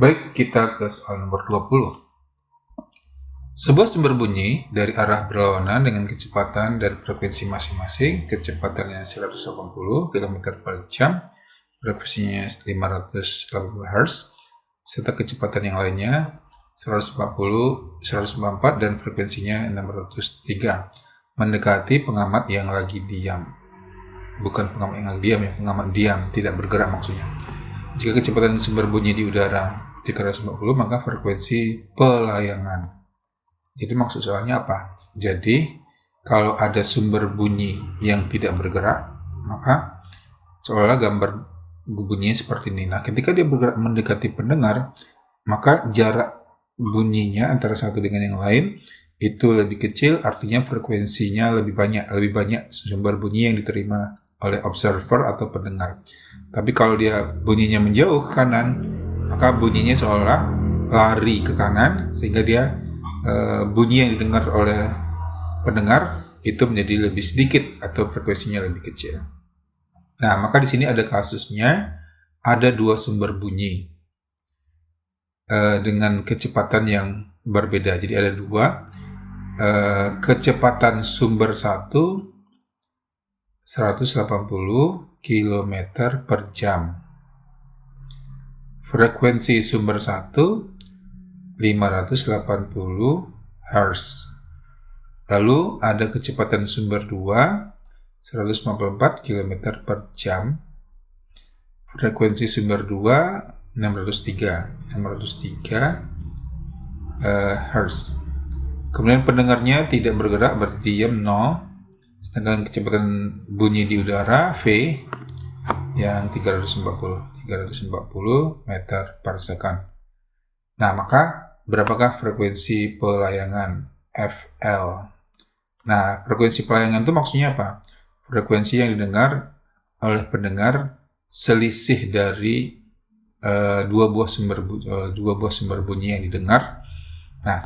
Baik, kita ke soal nomor 20. Sebuah sumber bunyi dari arah berlawanan dengan kecepatan dan frekuensi masing-masing, kecepatannya 180 km per jam, frekuensinya 580 Hz, serta kecepatan yang lainnya 140, 144 dan frekuensinya 603, mendekati pengamat yang lagi diam. Bukan pengamat yang lagi diam ya, pengamat diam, tidak bergerak maksudnya. Jika kecepatan sumber bunyi di udara 340, maka frekuensi pelayangan. Jadi maksud soalnya apa? Jadi kalau ada sumber bunyi yang tidak bergerak, maka seolah-olah gambar bunyinya seperti ini. Nah, ketika dia bergerak mendekati pendengar, maka jarak bunyinya antara satu dengan yang lain itu lebih kecil, artinya frekuensinya lebih banyak sumber bunyi yang diterima oleh observer atau pendengar. Tapi kalau dia bunyinya menjauh ke kanan, maka bunyinya seolah lari ke kanan, sehingga dia bunyi yang didengar oleh pendengar itu menjadi lebih sedikit atau frekuensinya lebih kecil. Nah, maka di sini ada kasusnya, ada dua sumber bunyi dengan kecepatan yang berbeda. Jadi ada dua, kecepatan sumber satu 180 km per jam. Frekuensi sumber 1 580 Hz. Lalu ada kecepatan sumber 2 154 km per jam. Frekuensi sumber 2 603 Hz. Kemudian pendengarnya tidak bergerak, berarti diam 0. Sedangkan kecepatan bunyi di udara V yang 340 meter per second. Nah, maka berapakah frekuensi pelayangan FL? Nah, frekuensi pelayangan itu maksudnya apa? Frekuensi yang didengar oleh pendengar selisih dari dua buah sumber bunyi yang didengar. Nah,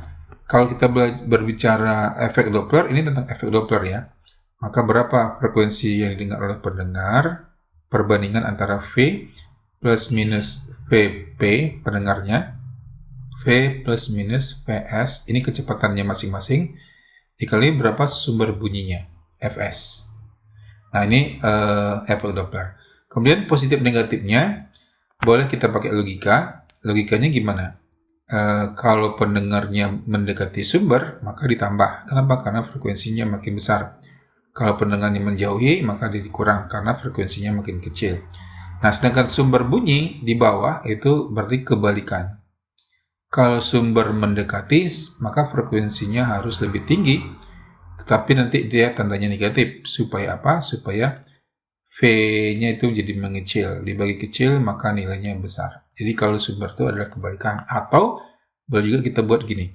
kalau kita berbicara efek Doppler, ini tentang efek Doppler ya. Maka berapa frekuensi yang didengar oleh pendengar, perbandingan antara V plus minus VP pendengarnya, V plus minus Vs, ini kecepatannya masing-masing, dikali berapa sumber bunyinya, Fs. Nah, ini efek Doppler. Kemudian positif negatifnya, boleh kita pakai logika. Logikanya gimana? Kalau pendengarnya mendekati sumber, maka ditambah. Kenapa? Karena frekuensinya makin besar. Kalau pendengarnya menjauhi, maka dikurang karena frekuensinya makin kecil. Nah, sedangkan sumber bunyi di bawah itu berarti kebalikan. Kalau sumber mendekati, maka frekuensinya harus lebih tinggi, tetapi nanti dia tandanya negatif. Supaya apa? Supaya V-nya itu jadi mengecil. Dibagi kecil, maka nilainya besar. Jadi kalau sumber itu adalah kebalikan. Atau boleh juga kita buat gini.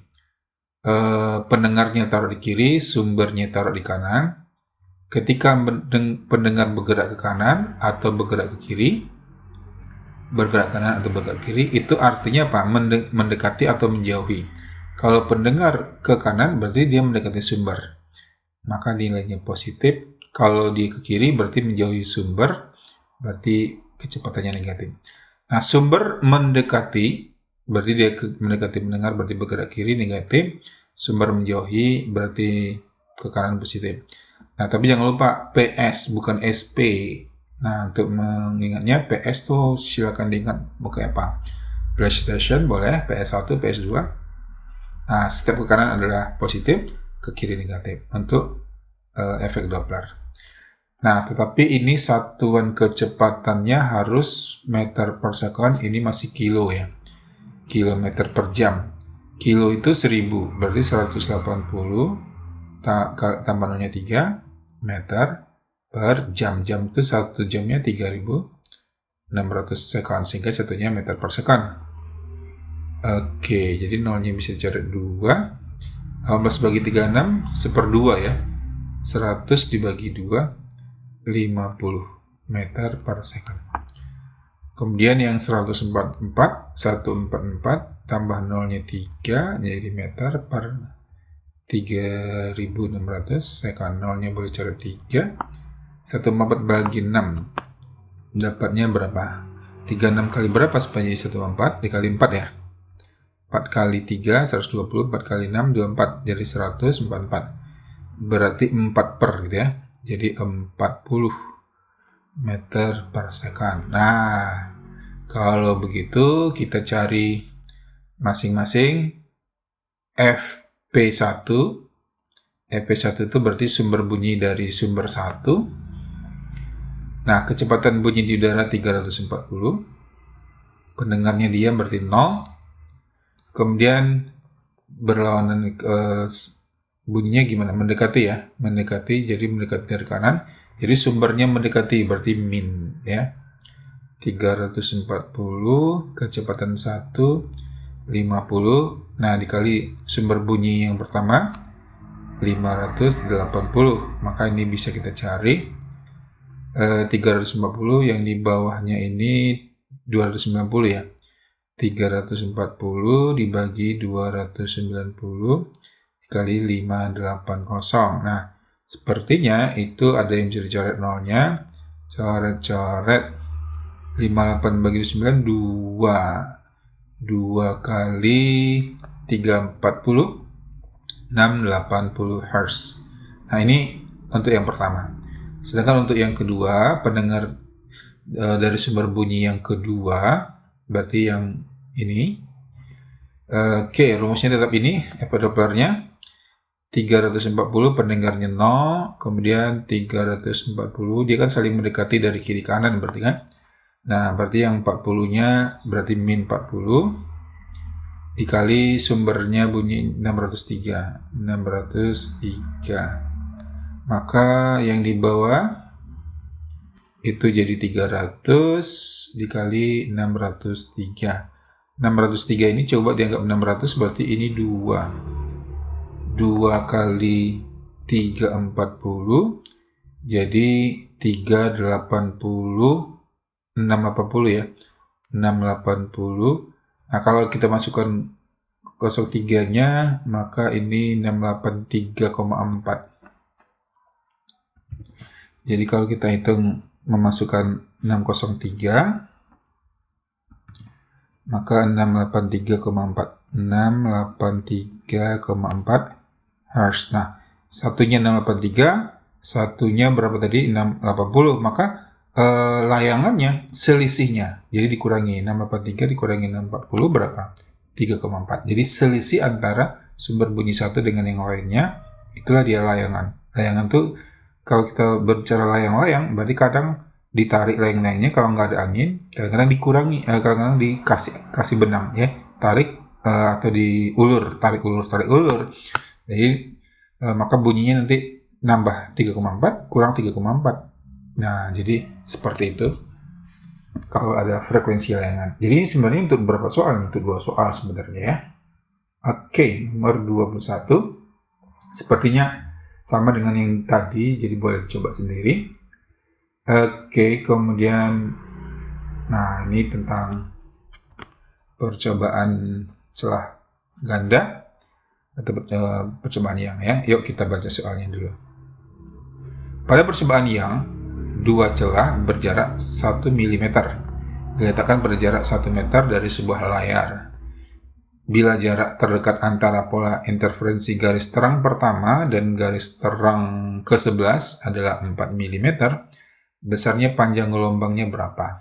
Pendengarnya taruh di kiri, sumbernya taruh di kanan. Ketika pendengar bergerak ke kanan atau bergerak ke kiri, itu artinya apa? Mendekati atau menjauhi. Kalau pendengar ke kanan berarti dia mendekati sumber, maka nilainya positif. Kalau dia ke kiri berarti menjauhi sumber, berarti kecepatannya negatif. Nah, sumber mendekati berarti dia mendekati pendengar, berarti bergerak kiri negatif. Sumber menjauhi berarti ke kanan positif. Nah, tapi jangan lupa PS bukan SP. Nah, untuk mengingatnya PS tuh silakan diingat pakai apa? PlayStation boleh, PS1, PS2. Nah, setiap ke kanan adalah positif, ke kiri negatif untuk efek Doppler. Nah, tetapi ini satuan kecepatannya harus meter per second, ini masih kilo ya. Kilometer per jam. Kilo itu 1000, berarti 180 tambah nolnya 3 meter per jam. Jam itu 1 jamnya 3600 second, sehingga satunya meter per second. Oke, jadi nolnya bisa dicari 2. 18 bagi 36, 1/2 ya. 100 dibagi 2, 50 meter per second. Kemudian yang 144 tambah nolnya 3, jadi meter per 3600 second. Nolnya boleh cari 3. 144 bagi 6 dapatnya berapa? 36 kali berapa supaya jadi 1/4? Dikali 4 ya. 4 kali 3, 120, 4 kali 6, 24. Jadi 144. Berarti 4 per gitu ya. Jadi 40 meter per second. Nah, kalau begitu kita cari masing-masing FP1. FP1 itu berarti sumber bunyi dari sumber 1. Nah, kecepatan bunyi di udara 340. Pendengarnya dia berarti 0. Kemudian berlawanan bunyinya gimana? Mendekati ya. Mendekati, jadi mendekati dari kanan. Jadi sumbernya mendekati, berarti min ya. 340, kecepatan 1, 50. Nah, dikali sumber bunyi yang pertama, 580. Maka ini bisa kita cari. 350 yang di bawahnya ini 290 ya. 340 dibagi 290 dikali 580. Nah, sepertinya itu ada yang bisa dicoret nolnya. Coret-coret 58 bagi 9 2. 2 kali 340 680 Hz. Nah, ini untuk yang pertama. Sedangkan untuk yang kedua, pendengar dari sumber bunyi yang kedua, berarti yang ini. Oke, rumusnya tetap ini, Dopplernya 340, pendengarnya 0, kemudian 340, dia kan saling mendekati dari kiri kanan berarti kan. Nah, berarti yang 40-nya berarti min 40, dikali sumbernya bunyi 603. Maka yang di bawah itu jadi 300 dikali 603. 603 ini coba dianggap 600, berarti ini 2. 2 kali 340 jadi 380, 680 ya. 680. Nah, kalau kita masukkan 03-nya, maka ini 683,4. Jadi kalau kita hitung memasukkan 603, maka 683,4. 683,4 Hz. Nah, satunya 683, satunya berapa tadi? 680. Maka layangannya selisihnya. Jadi dikurangi 683 dikurangi 640 berapa? 3,4. Jadi selisih antara sumber bunyi satu dengan yang lainnya, itulah dia layangan. Layangan tuh kalau kita berbicara layang-layang, berarti kadang ditarik layang-layangnya kalau nggak ada angin, kadang-kadang dikurangi, kadang-kadang dikasih benang ya, tarik atau diulur, tarik ulur. Jadi maka bunyinya nanti nambah 3,4 kurang 3,4. Nah, jadi seperti itu kalau ada frekuensi layangan. Jadi ini sebenarnya untuk berapa soal? Untuk 2 soal sebenarnya ya. Oke, nomor 21. Sepertinya sama dengan yang tadi, jadi boleh coba sendiri. Oke, kemudian nah ini tentang percobaan celah ganda atau percobaan yang ya. Yuk kita baca soalnya dulu. Pada percobaan yang, 2 celah berjarak 1 mm diletakkan pada jarak 1 meter dari sebuah layar. Bila jarak terdekat antara pola interferensi garis terang pertama dan garis terang ke-11 adalah 4 mm, besarnya panjang gelombangnya berapa?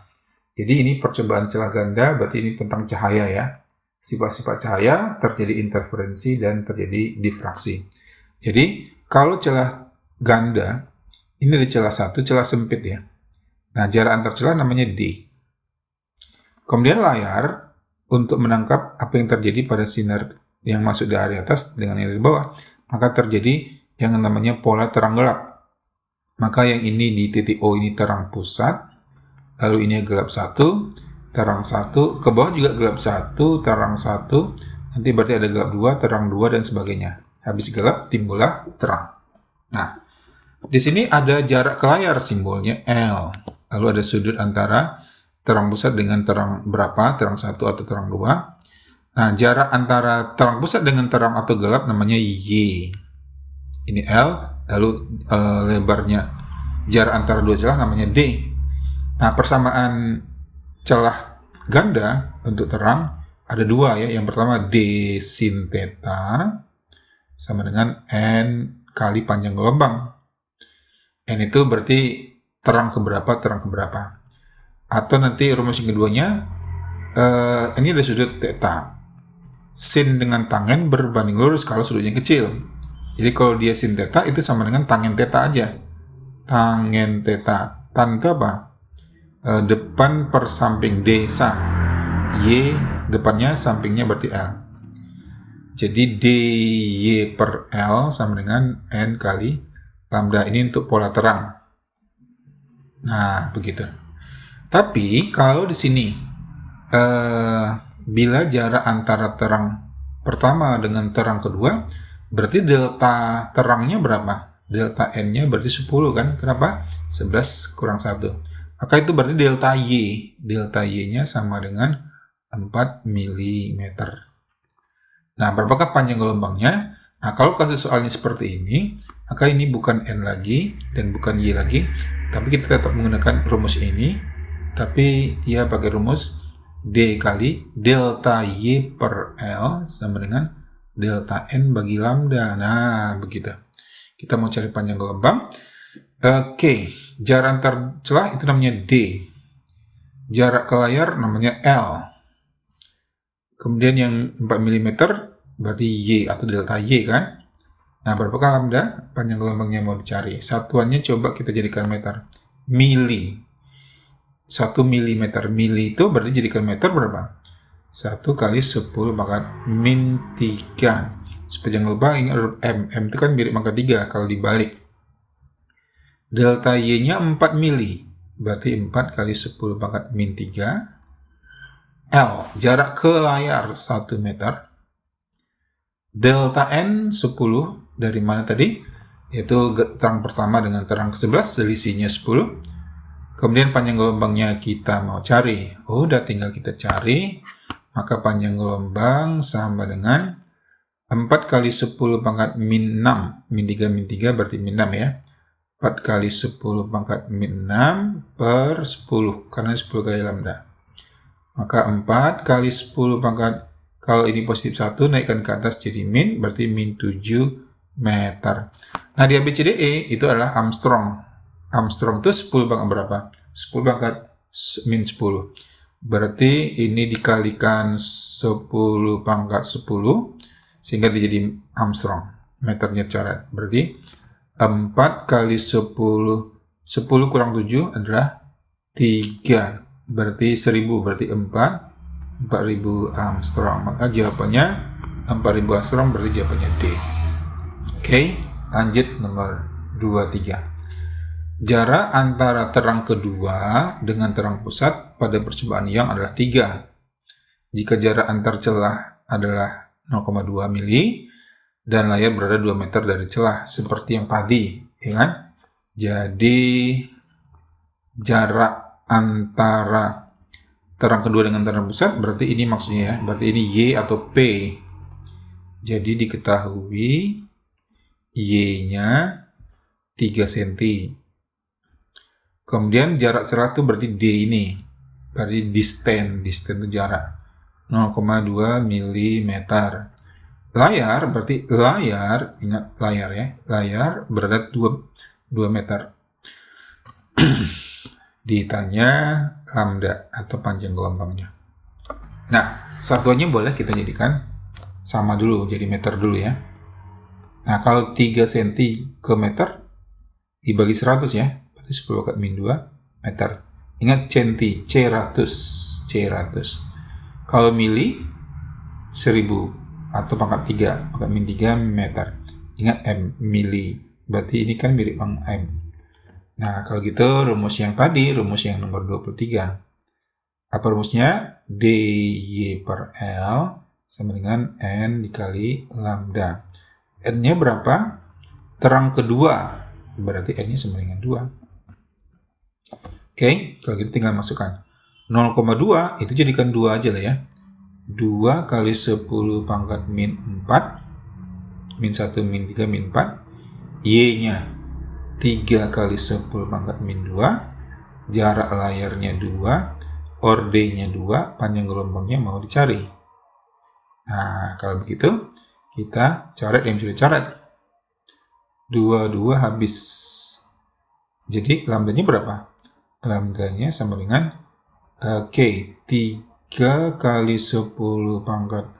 Jadi ini percobaan celah ganda, berarti ini tentang cahaya ya. Sifat-sifat cahaya, terjadi interferensi dan terjadi difraksi. Jadi kalau celah ganda, ini ada celah satu, celah sempit ya. Nah, jarak antar celah namanya D. Kemudian layar, untuk menangkap apa yang terjadi pada sinar yang masuk dari atas dengan yang dari bawah, maka terjadi yang namanya pola terang gelap. Maka yang ini di titik O ini terang pusat, lalu ini gelap 1, terang 1, ke bawah juga gelap 1, terang 1, nanti berarti ada gelap 2, terang 2, dan sebagainya. Habis gelap timbullah terang. Nah, di sini ada jarak ke layar, simbolnya L. Lalu ada sudut antara terang pusat dengan terang berapa, terang 1 atau terang 2. Nah, jarak antara terang pusat dengan terang atau gelap namanya Y. Ini L, lalu lebarnya jarak antara 2 celah namanya D. Nah, persamaan celah ganda untuk terang ada dua ya. Yang pertama D sin theta sama dengan N kali panjang gelombang. N itu berarti terang keberapa, terang keberapa. Atau nanti rumus yang keduanya, ini ada sudut theta. Sin dengan tangen berbanding lurus kalau sudutnya kecil. Jadi kalau dia sin theta itu sama dengan tangen theta aja. Tangen theta. Tan itu apa? Depan per samping D sa. Y depannya sampingnya berarti L. Jadi dy per L sama dengan N kali lambda. Ini untuk pola terang. Nah, begitu. Tapi kalau di sini bila jarak antara terang pertama dengan terang kedua, berarti delta terangnya berapa? Delta N-nya berarti 10 kan? Kenapa? 11 kurang 1. Maka itu berarti delta Y. Delta Y-nya sama dengan 4 mm. Nah, berapakah panjang gelombangnya? Nah, kalau kasus soalnya seperti ini, maka ini bukan N lagi dan bukan Y lagi, tapi kita tetap menggunakan rumus ini, tapi dia pakai rumus D kali delta Y per L sama dengan delta N bagi lambda. Nah, begitu. Kita mau cari panjang gelombang. Oke, jarak antar celah itu namanya D. Jarak ke layar namanya L. Kemudian yang 4 mm berarti Y atau delta Y kan. Nah, berapakah lambda? Panjang gelombangnya mau dicari. Satuannya coba kita jadikan meter. Mili. 1 mm. Mili itu berarti jadikan meter berapa? 1 kali 10 pangkat min 3. Sepanjang gelombang ingat huruf M. M itu kan mirip pangkat 3 kalau dibalik. Delta Y-nya 4 mili. Berarti 4 kali 10 pangkat min 3. L, jarak ke layar 1 meter. Delta N 10, dari mana tadi? Yaitu terang pertama dengan terang ke-11, selisihnya 10. Kemudian panjang gelombangnya kita mau cari. Udah tinggal kita cari. Maka panjang gelombang sama dengan 4 kali 10 pangkat min 6. Min 3 berarti min 6 ya. 4 kali 10 pangkat min 6 per 10. Karena 10 kali lambda. Maka 4 kali 10 pangkat, kalau ini positif 1, naikkan ke atas jadi min, berarti min 7 meter. Nah, di ABCDE itu adalah Armstrong. Armstrong itu 10 pangkat berapa? 10 pangkat min 10. Berarti ini dikalikan 10 pangkat 10, sehingga jadi Armstrong. Meternya coret. Berarti 4 kali 10 kurang 7 adalah 3. Berarti 1000, berarti 4000 Armstrong. Maka jawabannya 4000 Armstrong, berarti jawabannya D. Oke, lanjut nomor 23. Jarak antara terang kedua dengan terang pusat pada percobaan yang adalah 3. Jika jarak antar celah adalah 0,2 mili dan layar berada 2 meter dari celah, seperti yang tadi, ya kan? Jadi jarak antara terang kedua dengan terang pusat, berarti ini maksudnya ya, berarti ini Y atau P. Jadi diketahui Y-nya 3 cm. Kemudian jarak celah itu berarti D ini. Berarti distance itu jarak 0,2 mm. Layar berarti layar, ingat layar ya. Layar berada 2 meter. Ditanya lambda atau panjang gelombangnya. Nah, satuannya boleh kita jadikan sama dulu, jadi meter dulu ya. Nah, kalau 3 cm ke meter dibagi 100 ya, berarti 10 kali min 2 meter. Ingat centi, C100. Kalau mili 1000 atau pangkat 3, pangkat min 3 meter. Ingat M, mili. Berarti ini kan mirip dengan M. Nah, kalau gitu rumus yang tadi, rumus yang nomor 23. Apa rumusnya? dy per L sama dengan N dikali lambda. N-nya berapa? Terang kedua. Berarti N-nya sama dengan 2. Oke, kalau gitu tinggal masukkan. 0,2 itu jadikan 2 aja lah ya. 2 kali 10 pangkat min 4. Min 1, min 3, min 4. Y-nya 3 kali 10 pangkat min 2, jarak layarnya 2, Orde-nya 2, panjang gelombangnya mau dicari. Nah, kalau begitu, kita coret yang sudah coret. 22 habis. Jadi, lambdanya berapa? Lambdanya sama dengan, 3 kali 10 pangkat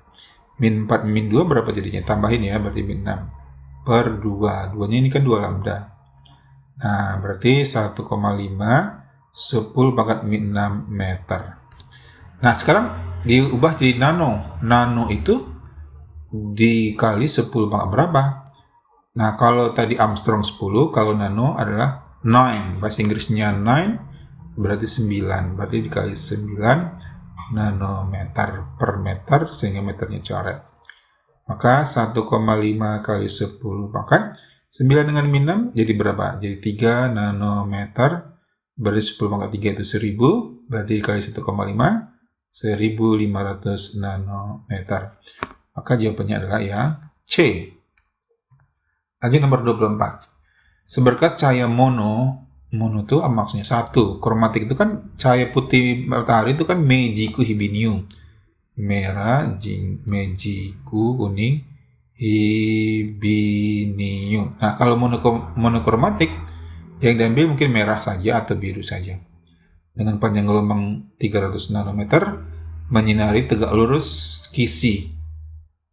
min 4 min 2 berapa jadinya? Tambahin ya, berarti min 6 per 2. 2-nya ini kan 2 lambda. Nah, berarti 1,5 10 pangkat min 6 meter. Nah, sekarang diubah jadi nano. Nano itu dikali 10 pangkat berapa? Nah, kalau tadi Armstrong 10, kalau nano adalah 9. Bahasa Inggrisnya 9, berarti 9. Berarti dikali 9 nanometer per meter, sehingga meternya coret. Maka 1,5 kali 10 pangkat 9 dengan min 6 jadi berapa? Jadi 3 nanometer. Berarti 10 pangkat 3 itu 1000. Berarti dikali 1,5. 1500 nanometer. Maka jawabannya adalah yang C. Lanjut nomor 24. Seberkas cahaya mono itu maksudnya satu. Kromatik itu kan cahaya putih matahari itu kan Meiji-ku hibinium. Merah, Meiji-ku kuning, hibinium. Nah, kalau monokromatik yang diambil mungkin merah saja atau biru saja. Dengan panjang gelombang 300 nanometer, menyinari tegak lurus kisi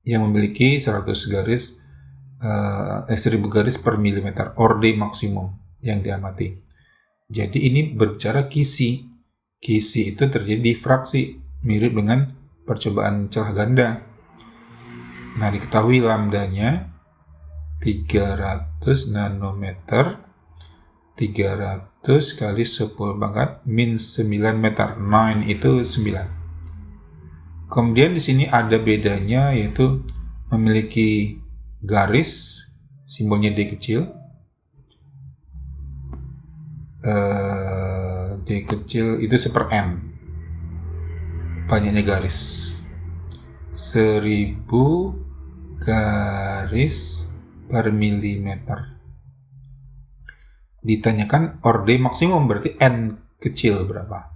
yang memiliki 1000 garis per milimeter, orde maksimum yang diamati. Jadi ini berbicara kisi. Kisi itu terjadi difraksi, mirip dengan percobaan celah ganda. Nah, diketahui lambdanya 300 nanometer, 300 kali 10 pangkat min 9 meter. 9 itu 9. Kemudian di sini ada bedanya, yaitu memiliki garis, simbolnya D kecil. D kecil itu 1/n. Banyaknya garis. 1000 garis per milimeter. Ditanyakan orde maksimum, berarti N kecil berapa.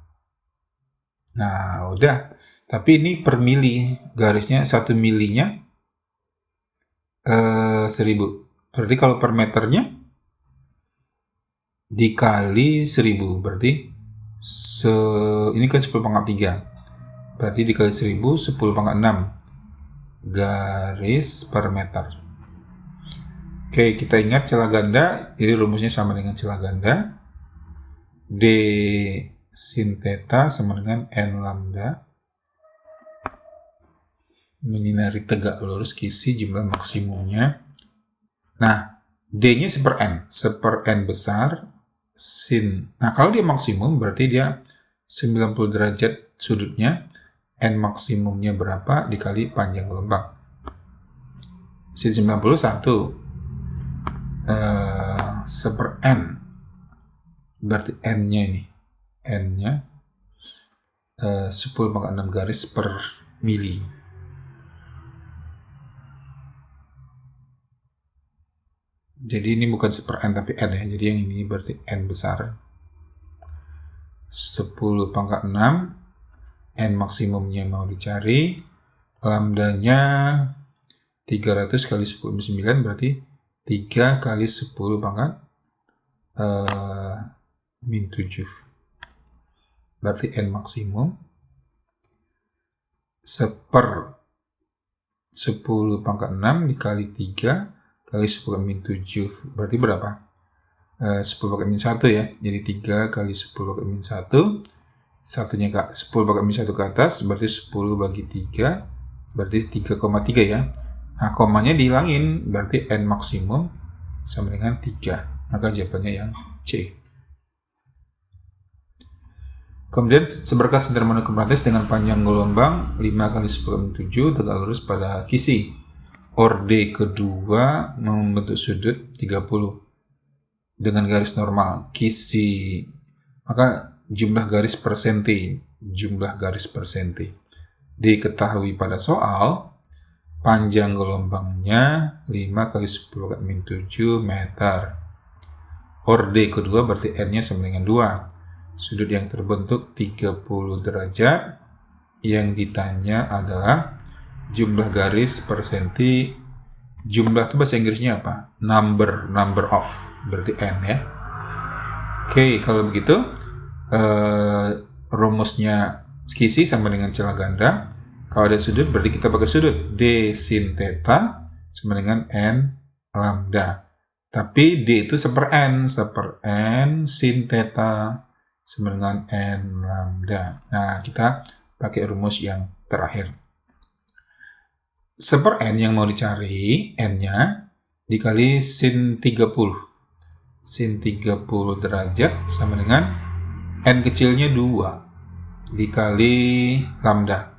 Nah, udah. Tapi ini per mili, garisnya 1 milinya 1000. Berarti kalau per meternya dikali 1000, berarti ini kan 10 pangkat 3. Berarti dikali 1000, 10 pangkat 6 garis per meter. Oke, kita ingat celah ganda, jadi rumusnya sama dengan celah ganda. D sin theta sama dengan N lambda. Menyinari tegak lurus kisi, jumlah maksimumnya. Nah, D-nya 1/n. 1/n besar, sin. Nah, kalau dia maksimum, berarti dia 90 derajat sudutnya. N maksimumnya berapa dikali panjang gelombang. Sin 90 1. 1/n, berarti N-nya ini, N-nya 10 pangkat 6 garis per mili. Jadi ini bukan 1/n tapi N ya, jadi yang ini berarti N besar. 10 pangkat 6, N maksimumnya mau dicari, lambdanya 300 kali 10 9, berarti 3 kali 10 pangkat min 7. Berarti N maksimum 1/10 pangkat 6 dikali 3 kali 10 min 7. Berarti berapa? 10 pangkat min 1 ya. Jadi 3 kali 10 pangkat min 1. Satunya 10 pangkat min 1 ke atas, berarti 10 bagi 3. Berarti 3,3 ya. Nah, komanya dihilangin, berarti N maksimum sama dengan 3. Maka jawabannya yang C. Kemudian seberkas sinar monokromatis dengan panjang gelombang 5 kali 10 7 tegak lurus pada kisi. Orde kedua membentuk sudut 30 dengan garis normal. Kisi, maka jumlah garis per senti. Diketahui pada soal panjang gelombangnya 5 kali 10 pangkat min 7 meter. Orde kedua berarti N-nya sama dengan 2. sudut yang terbentuk 30 derajat. Yang ditanya adalah jumlah garis per senti. Jumlah itu bahasa Inggrisnya apa? Number of, berarti n ya. Oke, kalau begitu rumusnya skisi sama dengan celah ganda. Kalau ada sudut berarti kita pakai sudut. D sin theta sama dengan n lambda. Tapi D itu seper n sin theta sama dengan n lambda. Nah, kita pakai rumus yang terakhir. Seper n yang mau dicari, n-nya dikali sin 30. Sin 30 derajat sama dengan n kecilnya 2 dikali lambda.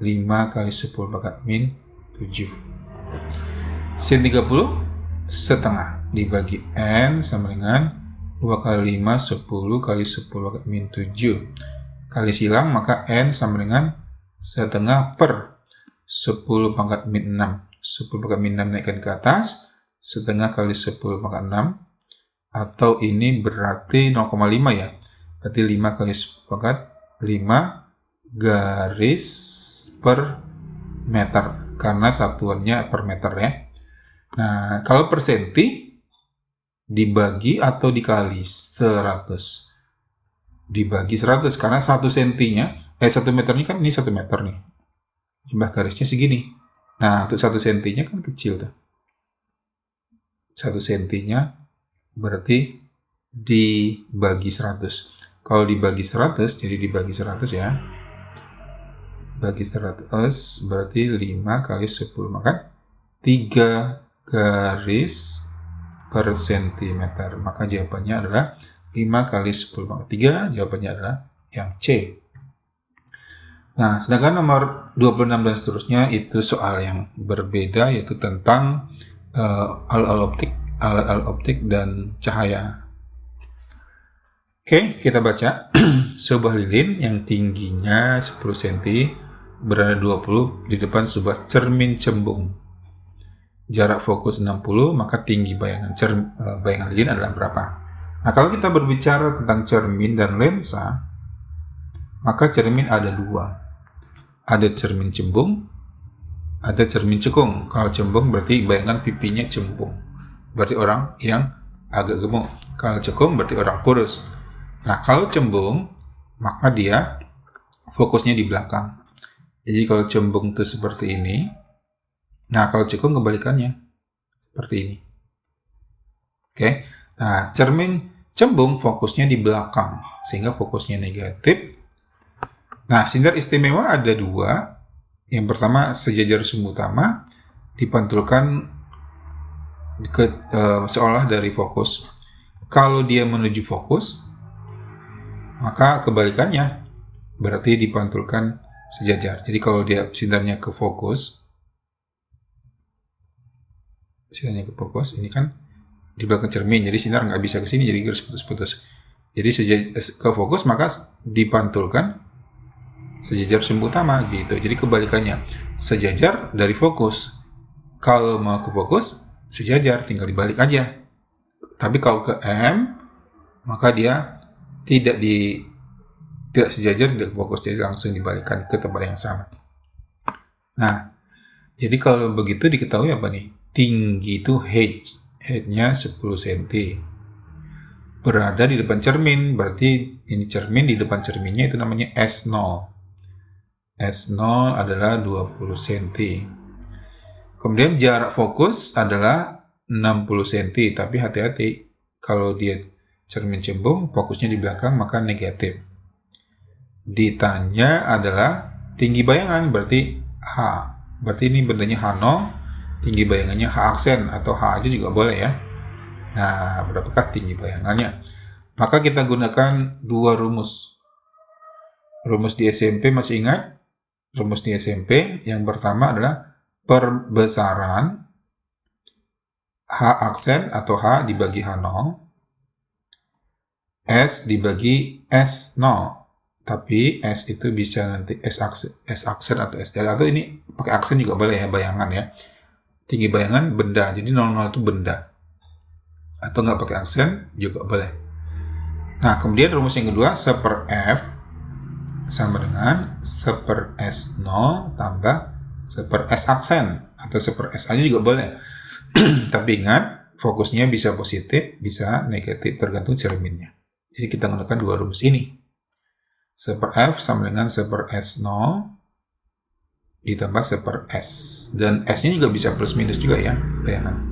5 kali 10 pangkat min 7. Sin 30 setengah dibagi n sama dengan 2 kali 5, 10 kali 10 pangkat min 7. Kali silang, maka n sama dengan setengah per 10 pangkat min 6. 10 pangkat min 6 naikkan ke atas, setengah kali 10 pangkat 6. Atau ini berarti 0,5 ya. Berarti 5 kali 10 pangkat 5 garis per meter. Karena satuannya per meter ya. Nah, kalau per senti dibagi atau dikali 100. Dibagi 100 karena 1 sentinya, 1 meternya kan ini 1 meter nih. Jumlah garisnya segini. Nah, untuk 1 sentinya kan kecil tuh. 1 sentinya berarti dibagi 100. Kalau dibagi 100, jadi dibagi 100 ya. Bagi 100 berarti 5 kali 10, maka 3 garis per sentimeter. Maka jawabannya adalah 5 kali 10 pangkat 3. Jawabannya adalah yang C. Nah, sedangkan nomor 26 dan seterusnya itu soal yang berbeda, yaitu tentang alat-alat optik dan cahaya. Oke, kita baca. Sebuah lilin yang tingginya 10 cm berada 20 di depan sebuah cermin cembung. Jarak fokus 60, maka tinggi bayangan lilin adalah berapa? Nah, kalau kita berbicara tentang cermin dan lensa, maka cermin ada 2. Ada cermin cembung, ada cermin cekung. Kalau cembung berarti bayangan pipinya cembung. Berarti orang yang agak gemuk. Kalau cekung berarti orang kurus. Nah, kalau cembung, maka dia fokusnya di belakang. Jadi kalau cembung itu seperti ini. Nah, kalau cekung kebalikannya. Seperti ini. Oke. Nah, cermin cembung fokusnya di belakang. Sehingga fokusnya negatif. Nah, sindar istimewa ada 2. Yang pertama, sejajar sumbu utama dipantulkan seolah dari fokus. Kalau dia menuju fokus, maka kebalikannya berarti dipantulkan sejajar. Jadi kalau dia sindarnya ke fokus, ini kan di belakang cermin, jadi sinar nggak bisa ke sini, jadi harus putus-putus. Jadi ke fokus maka dipantulkan sejajar sumbu utama gitu. Jadi kebalikannya, sejajar dari fokus. Kalau mau ke fokus, sejajar, tinggal dibalik aja. Tapi kalau ke M, maka dia tidak sejajar, tidak fokus, jadi langsung dibalikan ke tempat yang sama. Nah, jadi kalau begitu diketahui apa nih? Tinggi itu height-nya 10 cm. Berada di depan cermin, berarti ini cermin, di depan cerminnya itu namanya S0. S0 adalah 20 cm. Kemudian jarak fokus adalah 60 cm, tapi hati-hati kalau dia cermin cembung, fokusnya di belakang, maka negatif. Ditanya adalah tinggi bayangan, berarti H. Berarti ini bendanya H0, tinggi bayangannya H aksen, atau H aja juga boleh ya. Nah, berapakah tinggi bayangannya? Maka kita gunakan 2 rumus. Rumus di SMP masih ingat? Rumus di SMP yang pertama adalah perbesaran H aksen atau H dibagi H0, S dibagi S0. Tapi S itu bisa nanti S aksen atau S dash, atau ini pakai aksen juga boleh ya, bayangan ya. Tinggi bayangan benda, jadi 00 itu benda. Atau nggak pakai aksen juga boleh. Nah, kemudian rumus yang kedua, 1 per F sama dengan 1 per S0 tambah 1 per S aksen, atau 1 per S aja juga boleh. Tapi ingat, fokusnya bisa positif, bisa negatif, tergantung cerminnya. Jadi kita menggunakan dua rumus ini. 1 per F sama dengan 1 per S0 ditambah 1 per S. Dan S-nya juga bisa plus minus juga ya, bayangan.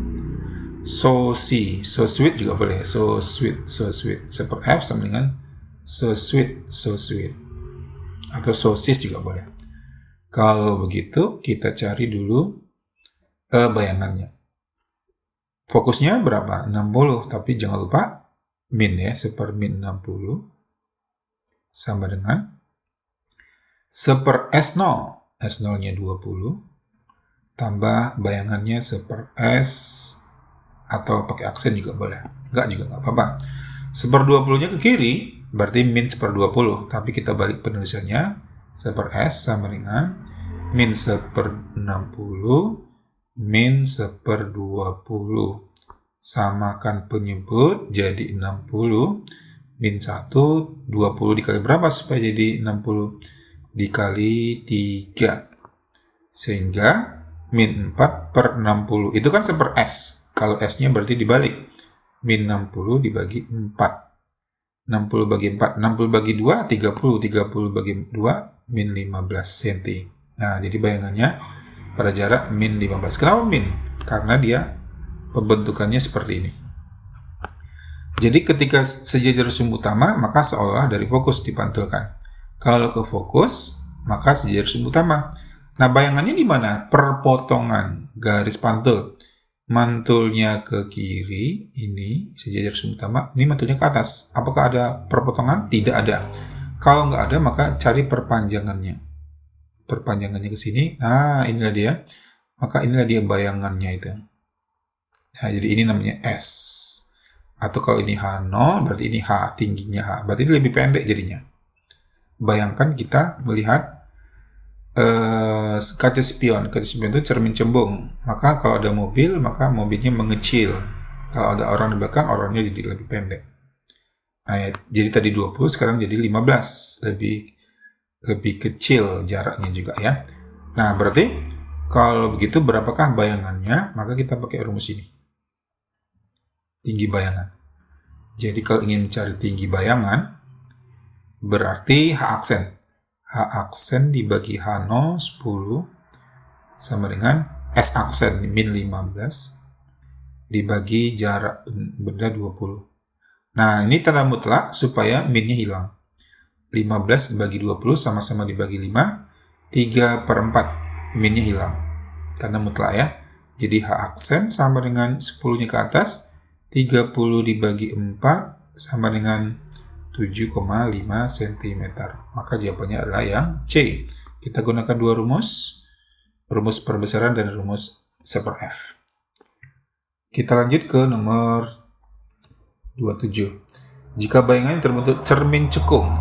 So sweet juga boleh. So sweet. 1 per F sama dengan so sweet. Atau sosis juga boleh. Kalau begitu, kita cari dulu bayangannya. Fokusnya berapa? 60, tapi jangan lupa min ya, 1 per min 60 sama dengan 1 per S0. S0-nya 20 tambah bayangannya 1 per S, atau pakai aksen juga boleh. Enggak juga nggak apa-apa. 1 per 20-nya ke kiri, berarti min 1 per 20. Tapi kita balik penulisannya, 1 per S sama dengan min 1 per 60 min 1 per 20. Samakan penyebut jadi 60. Min 1, 20 dikali berapa supaya jadi 60? Dikali 3. Sehingga min 4 per 60. Itu kan 1 per S. Kalau S-nya berarti dibalik. Min 60 dibagi 4. 60 bagi 4. 60 bagi 2, 30. 30 bagi 2, min 15 cm. Nah, jadi bayangannya pada jarak min 15. Kenapa min? Karena dia pembentukannya seperti ini. Jadi ketika sejajar sumbu utama, maka seolah dari fokus dipantulkan. Kalau ke fokus, maka sejajar sumbu utama. Nah, bayangannya di mana? Perpotongan garis pantul. Mantulnya ke kiri, ini sejajar sumbu utama, ini mantulnya ke atas. Apakah ada perpotongan? Tidak ada. Kalau nggak ada, maka cari perpanjangannya. Perpanjangannya ke sini. Nah, inilah dia. Maka inilah dia bayangannya itu. Nah, jadi ini namanya S. Atau kalau ini H0, berarti ini H, tingginya H. Berarti ini lebih pendek jadinya. Bayangkan kita melihat kaca spion. Kaca spion itu cermin cembung. Maka kalau ada mobil, maka mobilnya mengecil. Kalau ada orang di belakang, orangnya jadi lebih pendek. Nah, ya, jadi tadi 20, sekarang jadi 15. Lebih kecil jaraknya juga ya. Nah, berarti kalau begitu berapakah bayangannya? Maka kita pakai rumus ini. Tinggi bayangan. Jadi kalau ingin mencari tinggi bayangan, berarti H aksen. H aksen dibagi H0 10 sama dengan S aksen min 15 dibagi jarak benda 20. Nah, ini tanda mutlak supaya minnya hilang. 15 dibagi 20 sama-sama dibagi 5, 3 per 4 minnya hilang. Tanda mutlak ya. Jadi H aksen sama dengan 10-nya ke atas, 30 dibagi 4 sama dengan 7,5 cm. Maka jawabannya adalah yang C. Kita gunakan dua rumus. Rumus perbesaran dan rumus 1 per F. Kita lanjut ke nomor 27. Jika bayangannya terbentuk cermin cekung.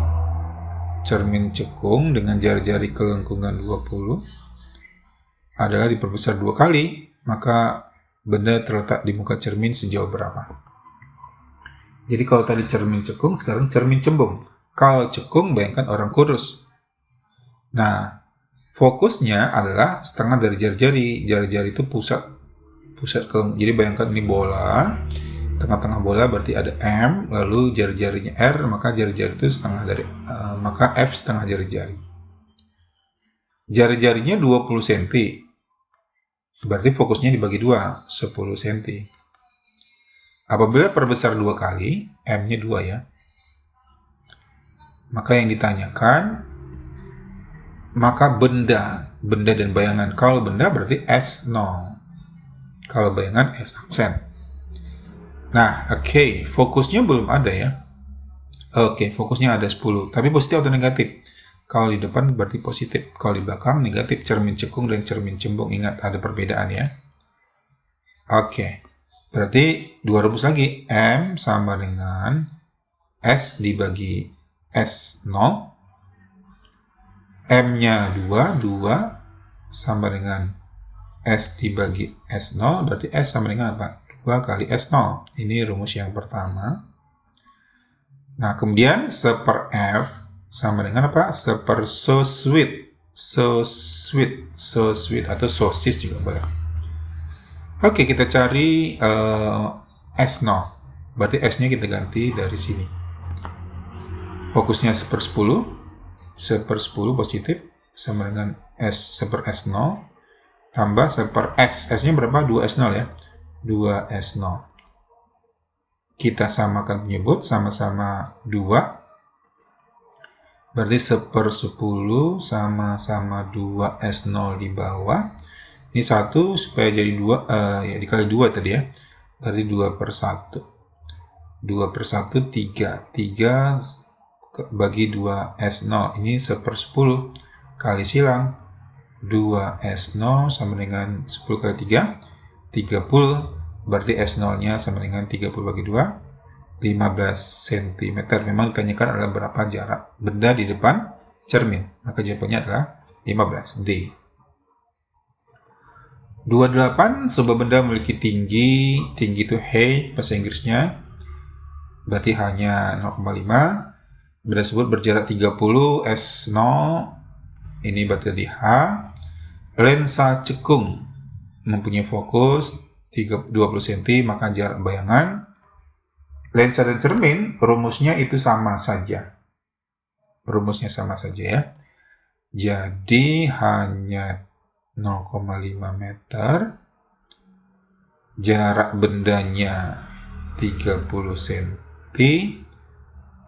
Cermin cekung dengan jari-jari kelengkungan 20 adalah diperbesar 2 kali, maka benda terletak di muka cermin sejauh berapa? Jadi kalau tadi cermin cekung, sekarang cermin cembung. Kalau cekung, bayangkan orang kurus. Nah, fokusnya adalah setengah dari jari-jari. Jari-jari itu pusat kelengkungan. Jadi bayangkan ini bola, tengah-tengah bola berarti ada M, lalu jari-jarinya R, maka jari-jari itu setengah dari, maka F setengah jari-jari. Jari-jarinya 20 cm. Berarti fokusnya dibagi 2, 10 cm. Apabila perbesar 2 kali, M-nya 2 ya. Maka yang ditanyakan, maka benda dan bayangan. Kalau benda berarti S0. Kalau bayangan S aksen. Nah, oke, fokusnya belum ada ya. Oke, fokusnya ada 10, tapi positif atau negatif? Kalau di depan berarti positif, kalau di belakang negatif. Cermin cekung dan cermin cembung, ingat ada perbedaan ya. Oke. Berarti dua rumus lagi, M sama dengan S dibagi S0, M-nya 2 sama dengan S dibagi S0, berarti S sama dengan apa? 2 kali S0. Ini rumus yang pertama. Nah, kemudian 1 per F sama dengan apa? 1 per so sweet. So sweet atau sosis juga boleh. Oke, kita cari S0. Berarti S-nya kita ganti dari sini. Fokusnya 1 per 10. 1 per 10 positif sama dengan S 1 per S0 tambah 1 per S. S-nya berapa? 2S0 ya. 2S0. Kita samakan penyebut sama-sama 2. Berarti 1 per 10 sama-sama 2S0 di bawah. Ini 1 supaya jadi 2, ya dikali 2 tadi ya. Berarti 2 per 1. 2 per 1, 3. 3 bagi 2S0. Ini 1 per 10 kali silang. 2S0 sama dengan 10 kali 3. 30. Berarti S0-nya sama dengan 30 bagi 2. 15 cm. Memang ditanyakan adalah berapa jarak benda di depan cermin. Maka jawabannya adalah 15. D. 28. Sebuah benda memiliki tinggi itu height bahasa Inggrisnya. Berarti hanya 0,5. Benda tersebut berjarak 30 S0. Ini berarti di H. Lensa cekung mempunyai fokus 20 cm, maka jarak bayangan lensa dan cermin rumusnya itu sama saja. Rumusnya sama saja ya. Jadi hanya 0,5 meter. Jarak bendanya 30 cm.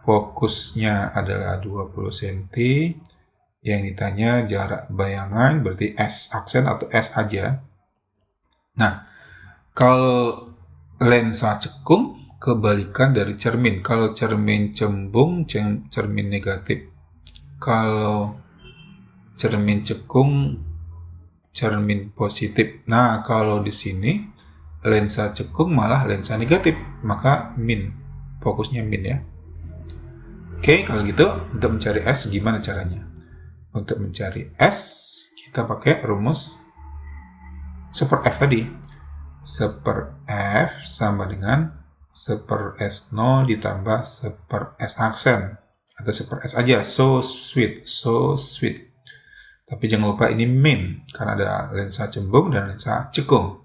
Fokusnya adalah 20 cm. Yang ditanya jarak bayangan berarti S aksen atau S aja. Nah, kalau lensa cekung kebalikan dari cermin. Kalau cermin cembung, cermin negatif. Kalau cermin cekung, cermin positif. Nah, kalau di sini lensa cekung malah lensa negatif, maka min. Fokusnya min ya. Oke, kalau gitu untuk mencari S gimana caranya? Untuk mencari S, kita pakai rumus 1 per F tadi. 1 per F sama dengan 1 per S0 ditambah 1 per S aksen atau 1 per S aja. So sweet. Tapi jangan lupa ini min karena ada lensa cembung dan lensa cekung.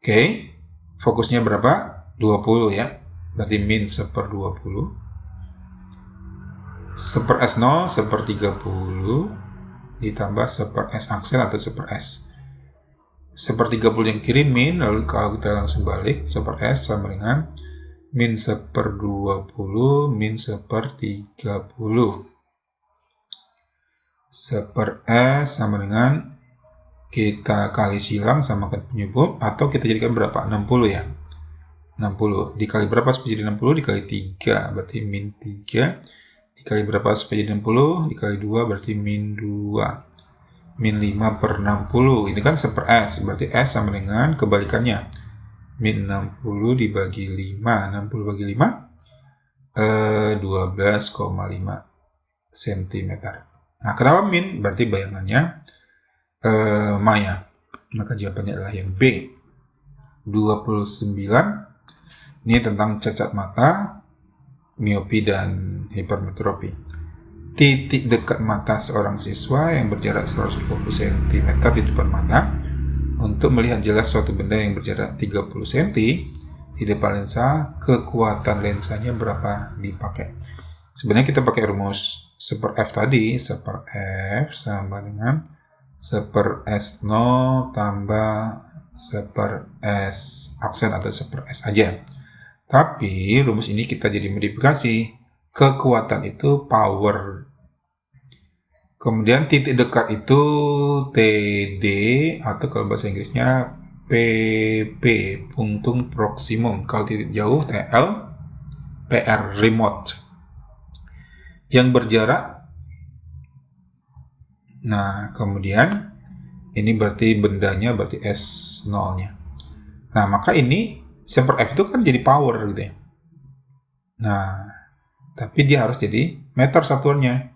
Oke, fokusnya berapa? 20 ya. Berarti min 1 per 20. 1 per S0 1 per 30 ditambah 1 per S aksen atau 1 per S. 1 per 30 yang kiri min, lalu kalau kita langsung balik 1 per S sama dengan min 1 per 20 min 1 per 30. 1 per S sama dengan kita kali silang samakan penyebut atau kita jadikan berapa? 60 ya. 60 dikali berapa supaya jadi 60? Dikali 3 berarti min 3. Dikali berapa supaya jadi 60? Dikali 2 berarti min 2. Min 5 per 60. Ini kan 1 per S. Berarti S sama dengan kebalikannya. Min 60 dibagi 5. 60 bagi 5. 12,5 cm. Nah, kenapa min? Berarti bayangannya maya. Maka jawabannya adalah yang B. 29. Ini tentang cacat mata, miopi, dan hipermetropi. Titik dekat mata seorang siswa yang berjarak 120 cm di depan mata. Untuk melihat jelas suatu benda yang berjarak 30 cm di depan lensa, kekuatan lensanya berapa dipakai? Sebenarnya kita pakai rumus 1 per F tadi. 1 per F sama dengan 1 per S0 tambah 1 per S aksen atau 1 per S aja. Tapi rumus ini kita jadi modifikasi. Kekuatan itu power. Kemudian titik dekat itu TD atau kalau bahasa Inggrisnya PP, punktum proximum. Kalau titik jauh TL, PR, remote. Yang berjarak. Nah, kemudian ini berarti bendanya berarti S0-nya. Nah, maka ini 1 per F itu kan jadi power gitu ya. Nah, tapi dia harus jadi meter satuannya.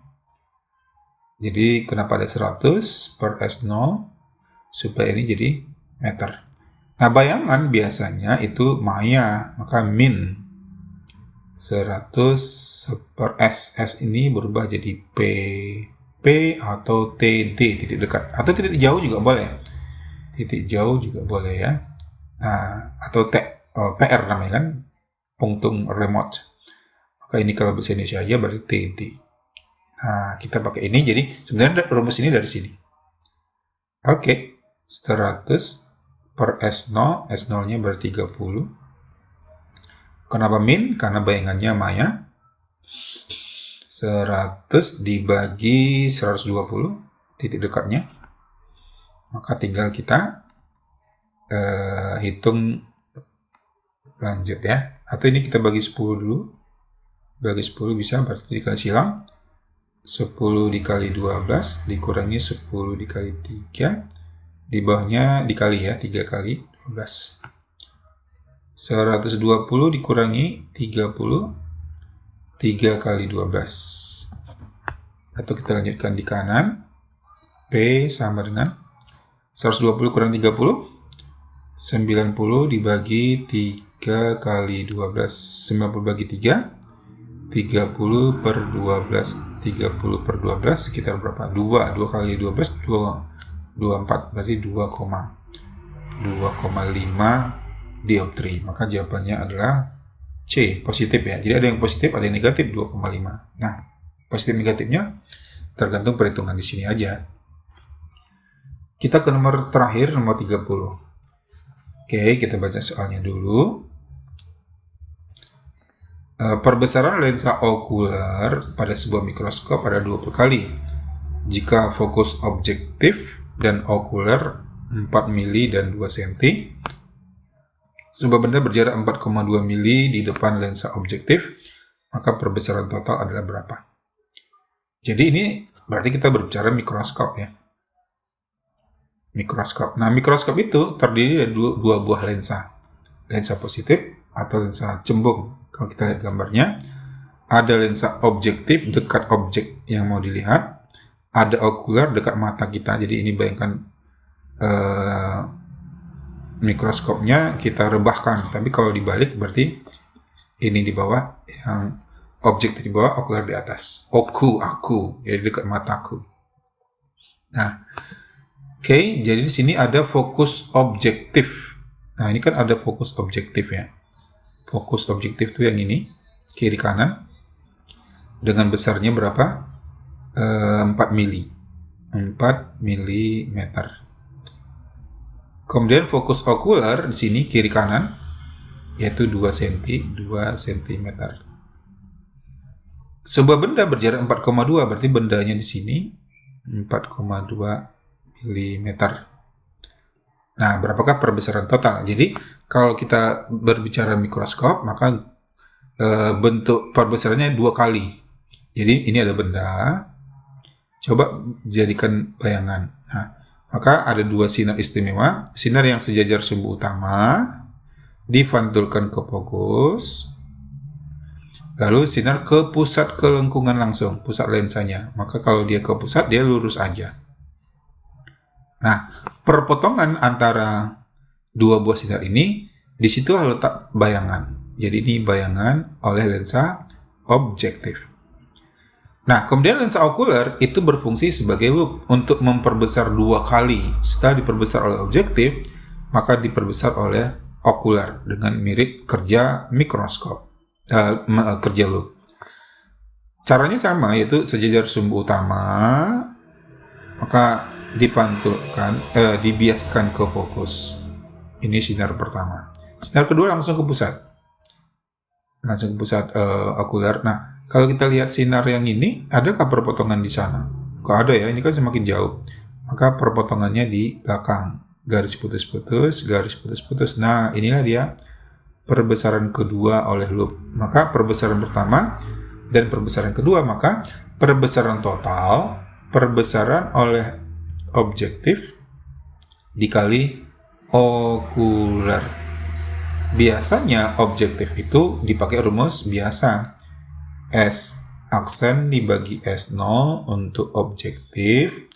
Jadi kenapa ada 100 per S0 supaya ini jadi meter. Nah, bayangan biasanya itu maya, maka min 100 per S. S ini berubah jadi P. P atau TD, titik dekat. Atau titik jauh juga boleh. Titik jauh juga boleh ya. Nah, atau PR namanya kan. Punktum remote. Maka ini kalau bahasa Indonesia aja berarti TD. Nah, kita pakai ini. Jadi sebenarnya rumus ini dari sini. Oke. 100 per S0. S0-nya berarti 30. Kenapa min? Karena bayangannya Maya. 100 dibagi 120, titik dekatnya. Maka tinggal kita hitung lanjut ya. Atau ini kita bagi 10 dulu. Bagi 10 bisa, berarti dikali silang. 10 dikali 12 dikurangi 10 dikali 3. Di bawahnya dikali ya, 3 kali 12. 120 dikurangi 30, 3 kali 12. Atau kita lanjutkan di kanan. P sama dengan 120 kurang 30, 90 dibagi 3 kali 12. 90 bagi 3, 30 per 12. 30 per 12 sekitar berapa? 2 kali 12, 24. Berarti 2,5 dioptri. Maka jawabannya adalah C, positif ya. Jadi ada yang positif, ada yang negatif 2,5. Nah, positif negatifnya tergantung perhitungan di sini aja. Kita ke nomor terakhir, nomor 30. Oke, kita baca soalnya dulu. Perbesaran lensa okuler pada sebuah mikroskop ada 20 kali. Jika fokus objektif dan okuler 4 mili dan 2 cm, sebuah benda berjarak 4,2 mili di depan lensa objektif, maka perbesaran total adalah berapa? Jadi ini berarti kita berbicara mikroskop ya. Mikroskop. Nah, mikroskop itu terdiri dari dua buah lensa. Lensa positif atau lensa cembung. Kalau kita lihat gambarnya, ada lensa objektif dekat objek yang mau dilihat, ada okuler dekat mata kita. Jadi ini bayangkan mikroskopnya kita rebahkan, tapi kalau dibalik berarti ini di bawah, yang objektif di bawah, okuler di atas. Aku, jadi dekat mataku. Nah, oke, jadi di sini ada fokus objektif. Nah, ini kan ada fokus objektif ya. Fokus objektif itu yang ini, kiri kanan, dengan besarnya berapa? 4 mili. 4 milimeter. Kemudian fokus okuler di sini kiri kanan yaitu 2 cm. Sebuah benda berjarak 4,2 berarti bendanya di sini 4,2 mm. Nah, berapakah perbesaran total? Jadi, kalau kita berbicara mikroskop, maka bentuk perbesarannya 2 kali. Jadi, ini ada benda. Coba jadikan bayangan. Nah, maka ada 2 sinar istimewa. Sinar yang sejajar sumbu utama difantulkan ke fokus. Lalu sinar ke pusat kelengkungan langsung, pusat lensanya. Maka kalau dia ke pusat, dia lurus aja. Nah, perpotongan antara 2 buah sinar ini, di situ letak bayangan. Jadi ini bayangan oleh lensa objektif. Nah, kemudian lensa okuler itu berfungsi sebagai loop untuk memperbesar 2 kali. Setelah diperbesar oleh objektif, maka diperbesar oleh okuler dengan mirip kerja mikroskop, kerja loop. Caranya sama, yaitu sejajar sumbu utama, maka dipantulkan, dibiaskan ke fokus. Ini sinar pertama. Sinar kedua langsung ke pusat. Langsung ke pusat okuler. Nah, kalau kita lihat sinar yang ini, adakah perpotongan di sana? Kok ada ya, ini kan semakin jauh. Maka perpotongannya di belakang. Garis putus-putus, garis putus-putus. Nah, inilah dia perbesaran kedua oleh loop. Maka perbesaran pertama dan perbesaran kedua, maka perbesaran total, perbesaran oleh objektif dikali okuler. Biasanya objektif itu dipakai rumus biasa. S aksen dibagi S0 untuk objektif.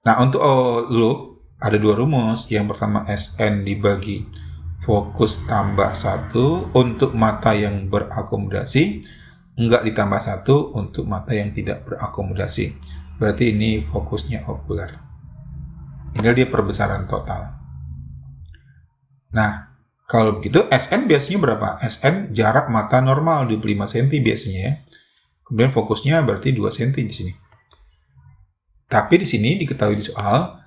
Nah, untuk loop ada 2 rumus. Yang pertama Sn dibagi fokus tambah 1 untuk mata yang berakomodasi, enggak ditambah 1 untuk mata yang tidak berakomodasi. Berarti ini fokusnya okuler. Tinggal dia perbesaran total. Nah, kalau begitu SN biasanya berapa? SN jarak mata normal 25 cm biasanya ya. Kemudian fokusnya berarti 2 cm di sini. Tapi di sini diketahui di soal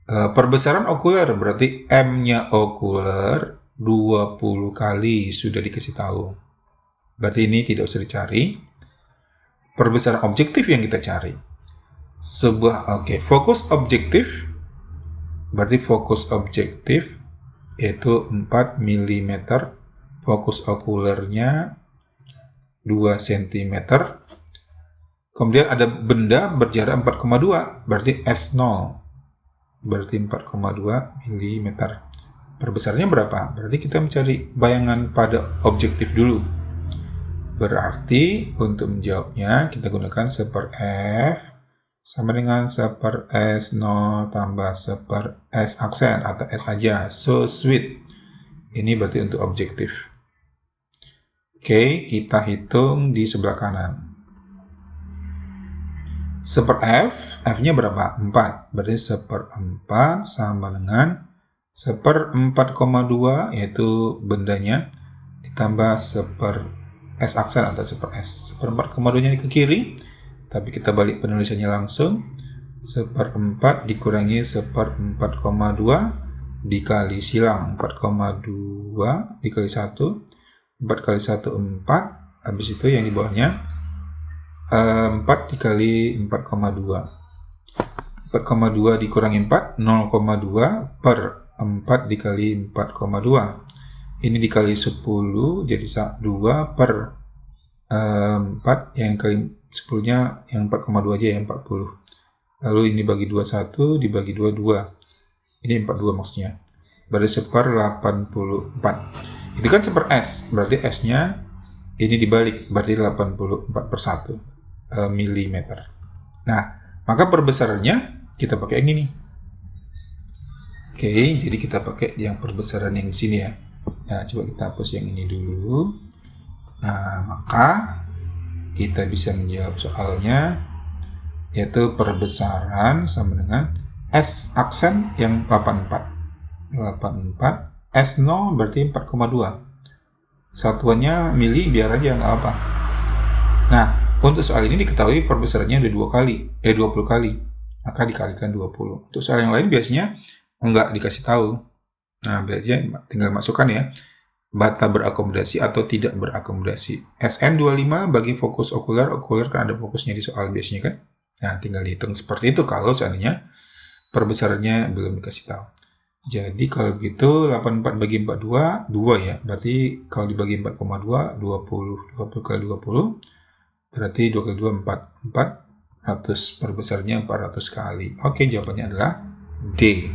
perbesaran okuler berarti M-nya okuler 20 kali sudah dikasih tahu. Berarti ini tidak usah dicari. Perbesaran objektif yang kita cari. Fokus objektif berarti fokus objektif yaitu 4 mm. Fokus okulernya 2 cm. Kemudian ada benda berjarak 4,2 berarti S0 berarti 4,2 mm. Perbesarnya berapa? Berarti kita mencari bayangan pada objektif dulu. Berarti untuk menjawabnya kita gunakan 1/F sama dengan 1/S0 tambah 1/S aksen atau S aja. So sweet. Ini berarti untuk objektif. Oke, kita hitung di sebelah kanan. 1/F, F-nya berapa? 4. Berarti 1/4 sama dengan 1/4,2 yaitu bendanya ditambah 1/S aksen atau 1/S. 1/4,2 nya ke kiri, tapi kita balik penulisannya langsung. 1/4 dikurangi 1/4,2 dikali silang 4,2 dikali 1. 4 kali 1 4. Habis itu yang di bawahnya 4 dikali 4,2. 4,2 dikurangi 4, 0,2 per 4 dikali 4,2. Ini dikali 10, jadi 2 per 4, yang kali 10-nya yang 4,2 aja, yang 40. Lalu ini bagi 21, dibagi 22. Ini 42 maksudnya. Berarti 1/84. Itu kan 1/S, berarti S-nya ini dibalik, berarti 84/1 mm. Nah, maka perbesarannya kita pakai yang ini. Oke, jadi kita pakai yang perbesaran yang di sini ya. Nah, coba kita hapus yang ini dulu. Nah, maka kita bisa menjawab soalnya, yaitu perbesaran sama dengan S aksen yang 84. S0 berarti 4,2. Satuannya mili biar aja nggak apa. Nah, untuk soal ini diketahui perbesarannya ada 20 kali. Maka dikalikan 20. Untuk soal yang lain biasanya nggak dikasih tahu. Nah, biasanya tinggal masukkan ya. Bata berakomodasi atau tidak berakomodasi. SN 25 bagi fokus okuler kan ada fokusnya di soal biasanya kan. Nah, tinggal dihitung seperti itu kalau seandainya perbesarannya belum dikasih tahu. Jadi kalau begitu 84 bagi 42, 2 ya. Berarti kalau dibagi 4,2, 20. 20 kali 20, berarti 2 kali 2, 4. 400 perbesarnya 400 kali. Oke, jawabannya adalah D.